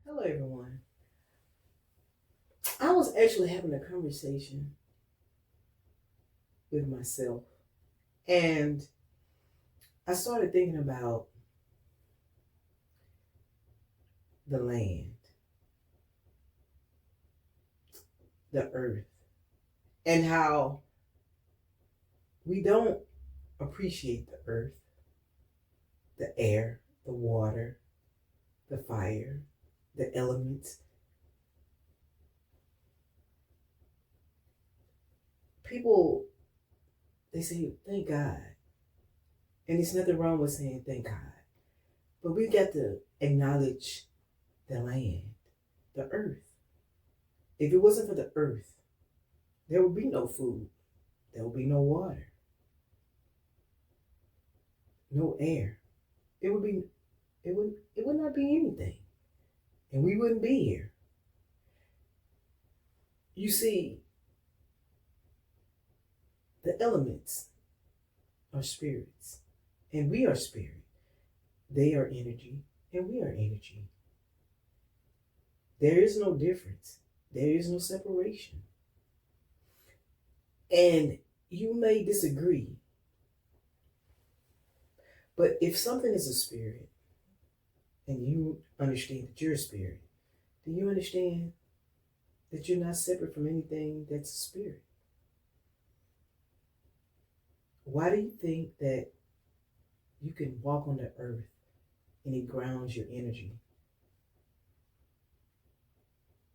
Hello, everyone. I was actually having a conversation with myself, and I started thinking about the land, the earth, and how we don't appreciate the earth, the air, the water, the fire, the elements. People, they say, thank God. And there's nothing wrong with saying thank God. But we got to acknowledge the land, the earth. If it wasn't for the earth, there would be no food. There would be no water, no air. It would be it would not be anything. And we wouldn't be here. You see, the elements are spirits. And we are spirit. They are energy, and we are energy. There is no difference. There is no separation. And you may disagree, but if something is a spirit and you understand that you're a spirit, then you understand that you're not separate from anything that's a spirit. Why do you think that you can walk on the earth and it grounds your energy?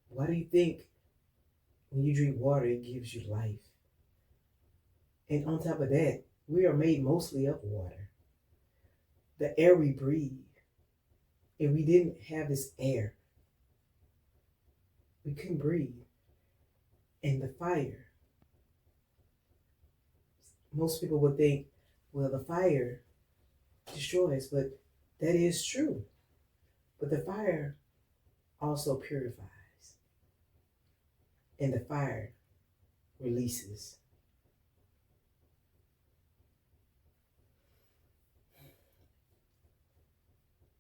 Why do you think when you drink water, it gives you life? And on top of that, we are made mostly of water. The air we breathe, if we didn't have this air, we couldn't breathe. And the fire, most people would think, well, the fire destroys, but that is true. But the fire also purifies, and the fire releases.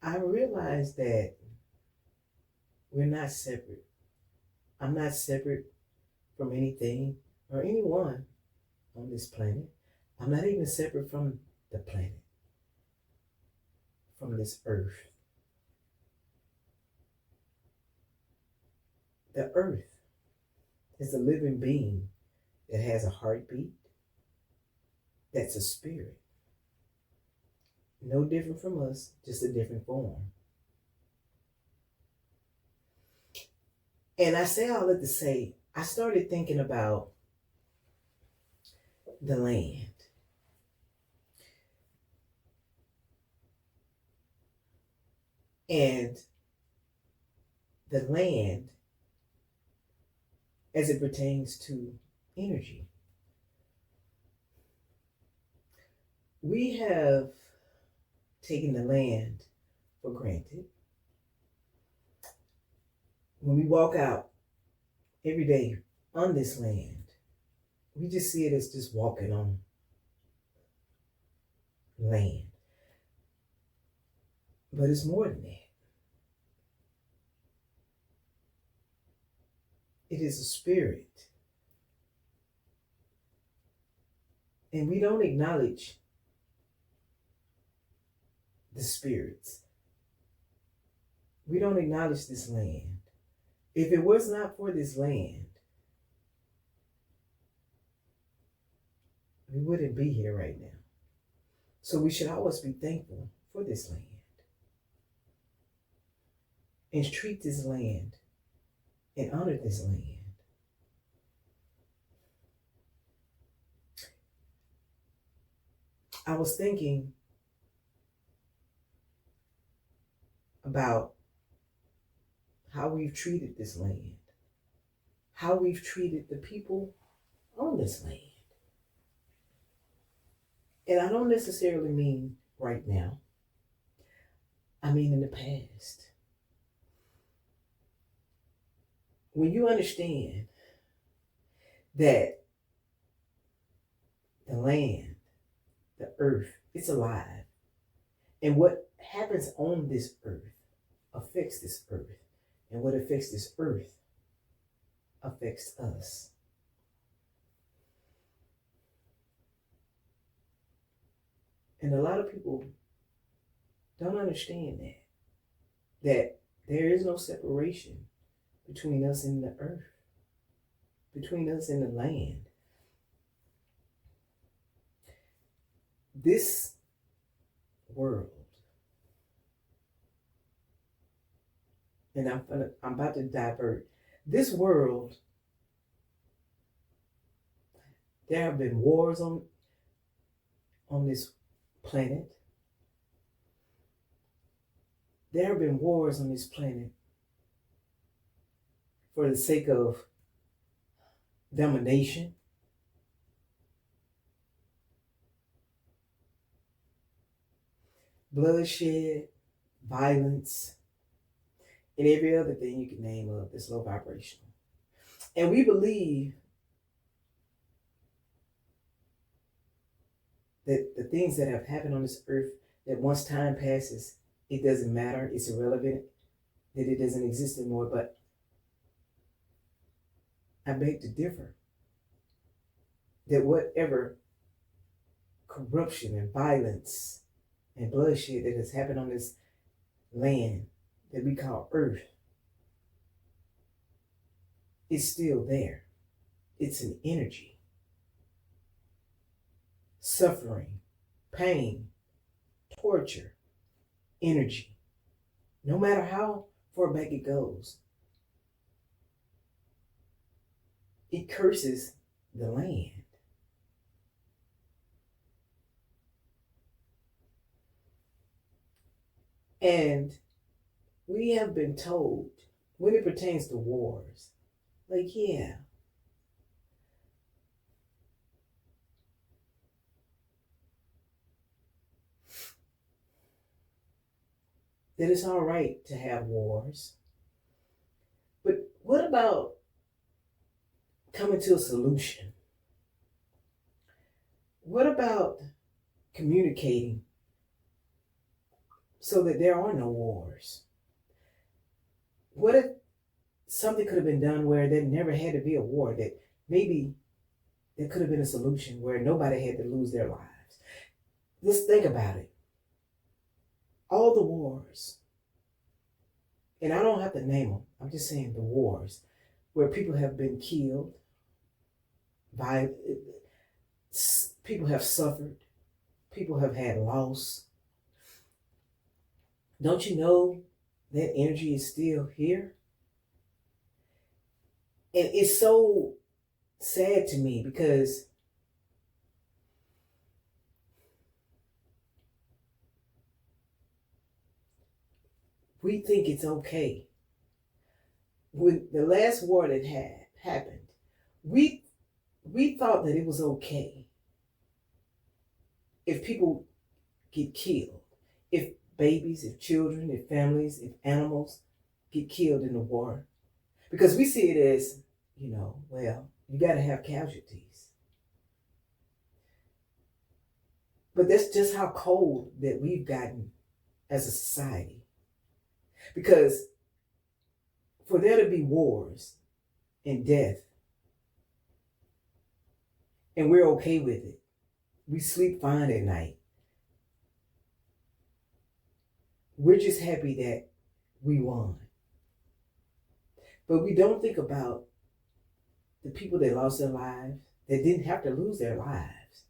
I realize that we're not separate. I'm not separate from anything or anyone on this planet. I'm not even separate from the planet, from this earth. The earth is a living being that has a heartbeat, that's a spirit. No different from us, just a different form. And I say all that to say, I started thinking about the land. And the land as it pertains to energy. We have taken the land for granted. When we walk out every day on this land, we just see it as just walking on land. But it's more than that. It is a spirit. And we don't acknowledge the spirits. We don't acknowledge this land. If it was not for this land, we wouldn't be here right now. So we should always be thankful for this land and treat this land and honor this land. I was thinking about how we've treated this land, how we've treated the people on this land. And I don't necessarily mean right now, I mean in the past. When you understand that the land, the earth, it's alive, and what happens on this earth affects this earth. And what affects this earth affects us. And a lot of people don't understand that there is no separation between us and the earth, between us and the land. This world, and I'm about to divert. This world, there have been wars on this planet. There have been wars on this planet for the sake of domination. Bloodshed, violence, and every other thing you can name of that's low vibrational. And we believe that the things that have happened on this earth, that once time passes, it doesn't matter, it's irrelevant, that it doesn't exist anymore. But I beg to differ. That whatever corruption and violence and bloodshed that has happened on this land that we call earth, it's still there. It's an energy. Suffering, pain, torture, energy. No matter how far back it goes, it curses the land. And we have been told, when it pertains to wars, like, yeah, that it's all right to have wars. But what about coming to a solution? What about communicating so that there are no wars? What if something could have been done where there never had to be a war, that maybe there could have been a solution where nobody had to lose their lives? Let's think about it. All the wars, and I don't have to name them, I'm just saying the wars where people have been killed, people have suffered, people have had loss. Don't you know that energy is still here? And it's so sad to me because we think it's okay. When the last war that had happened, we thought that it was okay if people get killed, if babies, if children, if families, if animals get killed in the war. Because we see it as, well, you got to have casualties. But that's just how cold that we've gotten as a society. Because for there to be wars and death, and we're okay with it, we sleep fine at night, we're just happy that we won. But we don't think about the people that lost their lives, that didn't have to lose their lives.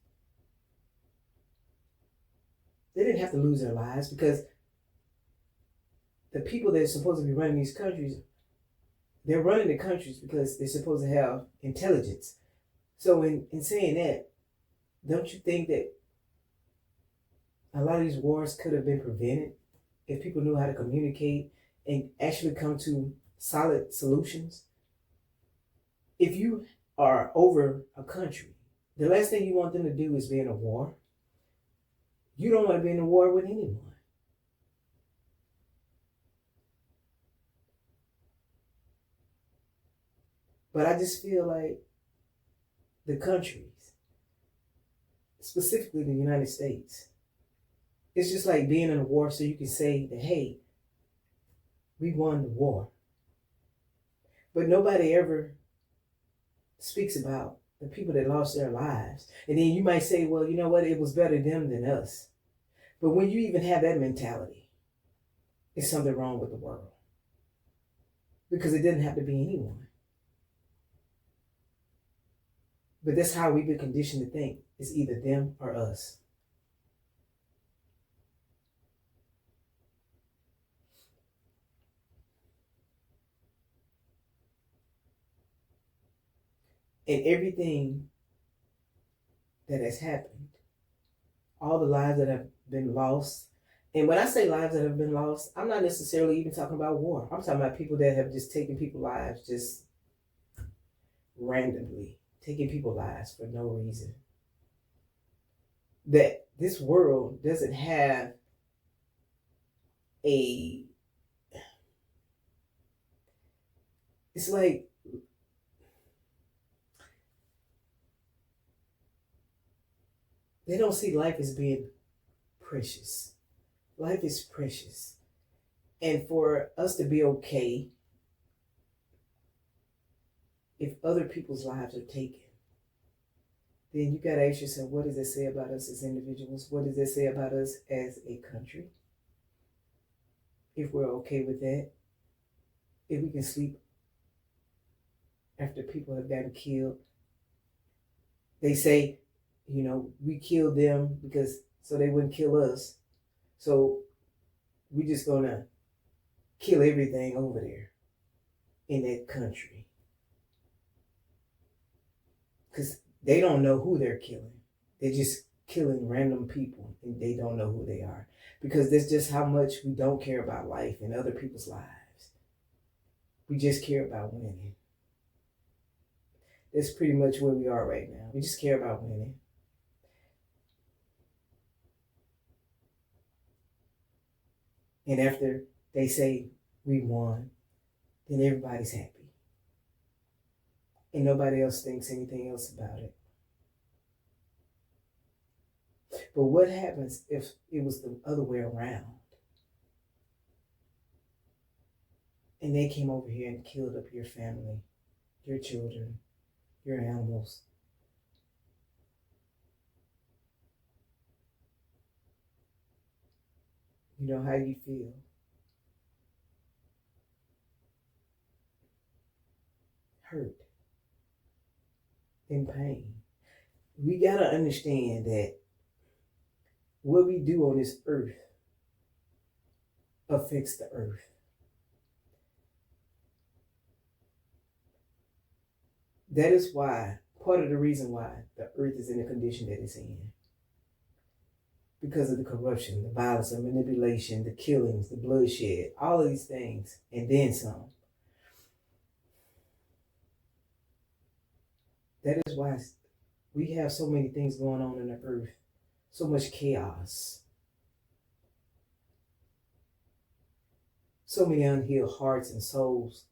They didn't have to lose their lives because the people that are supposed to be running these countries, they're running the countries because they're supposed to have intelligence. So in saying that, don't you think that a lot of these wars could have been prevented if people knew how to communicate and actually come to solid solutions? If you are over a country, the last thing you want them to do is be in a war. You don't want to be in a war with anyone. But I just feel like the countries, specifically the United States, it's just like being in a war so you can say that, hey, we won the war. But nobody ever speaks about the people that lost their lives. And then you might say, well, you know what? It was better them than us. But when you even have that mentality, there's something wrong with the world. Because it didn't have to be anyone. But that's how we've been conditioned to think. It's either them or us. And everything that has happened, all the lives that have been lost. And when I say lives that have been lost, I'm not necessarily even talking about war. I'm talking about people that have just taken people's lives just randomly, taking people's lives for no reason. That this world doesn't have a, it's like, they don't see life as being precious. Life is precious. And for us to be okay if other people's lives are taken, then you got to ask yourself, what does it say about us as individuals? What does it say about us as a country? If we're okay with that, if we can sleep after people have gotten killed. They say, we killed them because so they wouldn't kill us. So we're just gonna kill everything over there in that country. Because they don't know who they're killing. They're just killing random people and they don't know who they are. Because that's just how much we don't care about life and other people's lives. We just care about winning. That's pretty much where we are right now. We just care about winning. And after they say we won, then everybody's happy. And nobody else thinks anything else about it. But what happens if it was the other way around? And they came over here and killed up your family, your children, your animals. You know how you feel. Hurt. In pain. We got to understand that what we do on this earth affects the earth. That is why, part of the reason why the earth is in the condition that it's in. Because of the corruption, the violence, the manipulation, the killings, the bloodshed, all of these things, and then some. That is why we have so many things going on in the earth, so much chaos, so many unhealed hearts and souls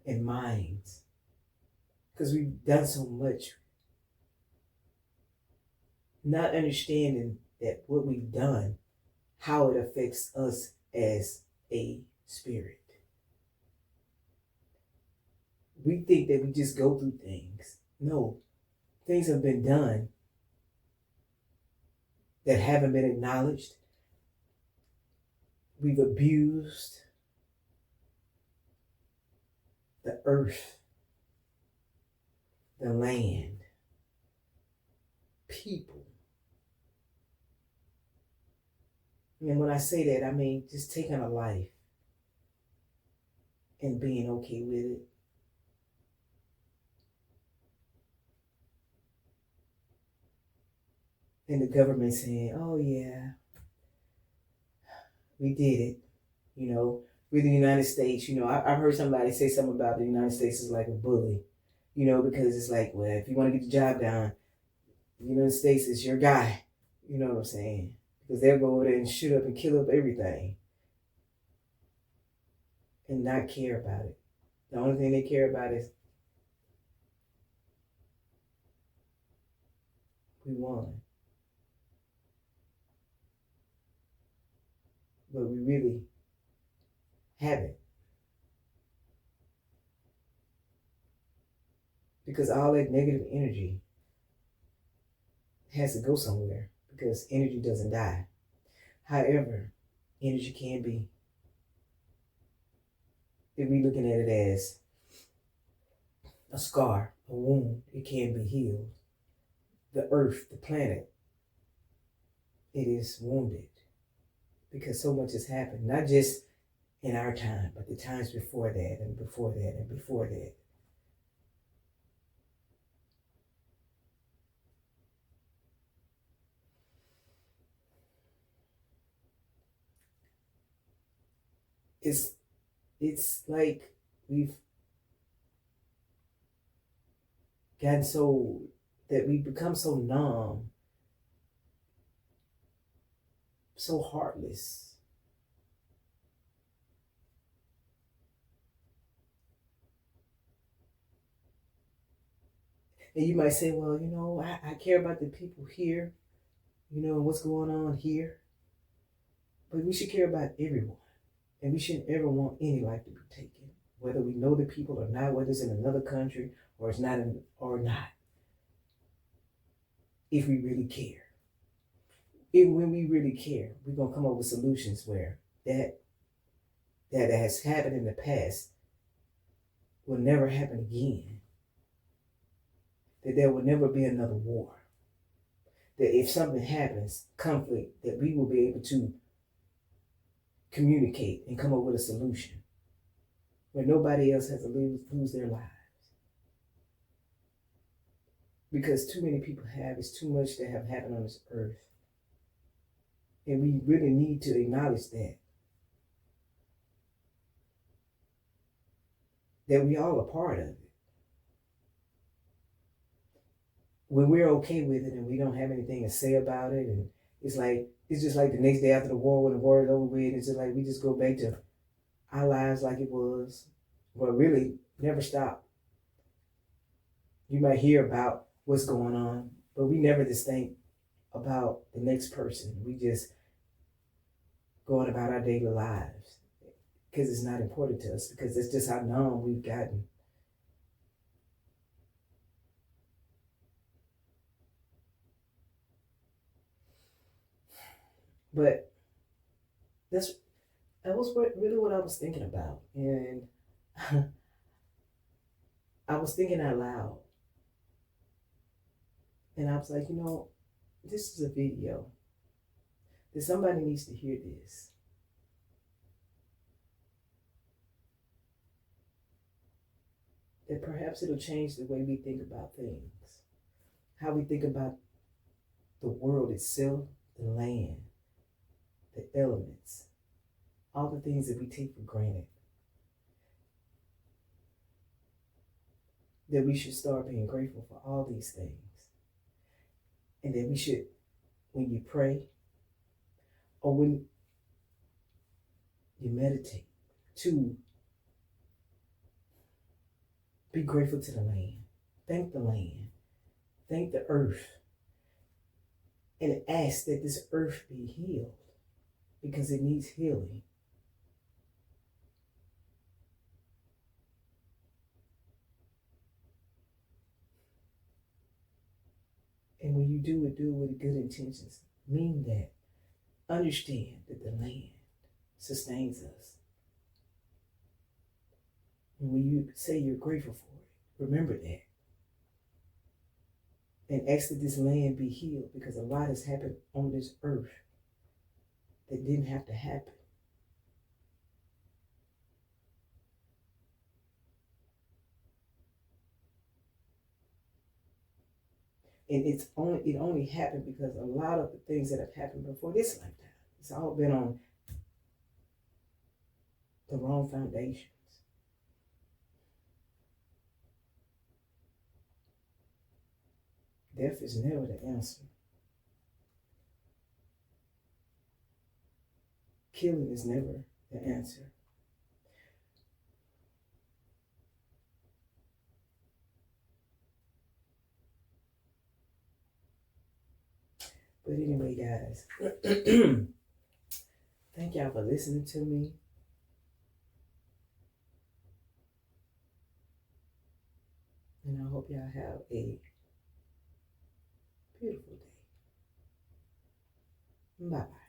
and minds, because we've done so much, not understanding that what we've done, how it affects us as a spirit. We think that we just go through things. No, things have been done that haven't been acknowledged. We've abused the earth, the land, people. And when I say that, I mean just taking a life and being okay with it. And the government saying, oh yeah, we did it. We're the United States. I've heard somebody say something about the United States is like a bully, because it's like, well, if you want to get the job done, the United States is your guy. You know what I'm saying? Because they'll go over there and shoot up and kill up everything and not care about it. The only thing they care about is we won. But we really haven't. because all that negative energy has to go somewhere, because energy doesn't die. However, energy can be, if we're looking at it as a scar, a wound, it can be healed. The earth, the planet, it is wounded because so much has happened, not just in our time, but the times before that and before that and before that. It's like we've gotten so that we've become so numb, so heartless. And you might say, well, I care about the people here, what's going on here. But we should care about everyone. And we shouldn't ever want any life to be taken, whether we know the people or not, whether it's in another country or it's not or not. If we really care. Even when we really care, we're gonna come up with solutions where that has happened in the past will never happen again. That there will never be another war. That if something happens, conflict, that we will be able to communicate and come up with a solution where nobody else has to lose their lives. Because too many people it's too much that have happened on this earth. And we really need to acknowledge that we all are part of it. When we're okay with it and we don't have anything to say about it, and it's just like the next day after the war, when the war is over with, it's just like we just go back to our lives like it was. Well, really, never stop. You might hear about what's going on, but we never just think about the next person. We just going about our daily lives because it's not important to us, because it's just how numb we've gotten. But that was really what I was thinking about. And I was thinking out loud. And I was like, this is a video. That somebody needs to hear this. That perhaps it'll change the way we think about things. How we think about the world itself, the land, the elements, all the things that we take for granted. That we should start being grateful for all these things. And that we should, when you pray or when you meditate, to be grateful to the land. Thank the land. Thank the earth. And ask that this earth be healed, because it needs healing. And when you do it with good intentions. Mean that. Understand that the land sustains us. And when you say you're grateful for it, remember that. And ask that this land be healed, because a lot has happened on this earth that didn't have to happen. And it only happened because a lot of the things that have happened before this lifetime, it's all been on the wrong foundations. Death is never the answer. Killing is never the answer. But anyway, guys, thank y'all for listening to me. And I hope y'all have a beautiful day. Bye bye.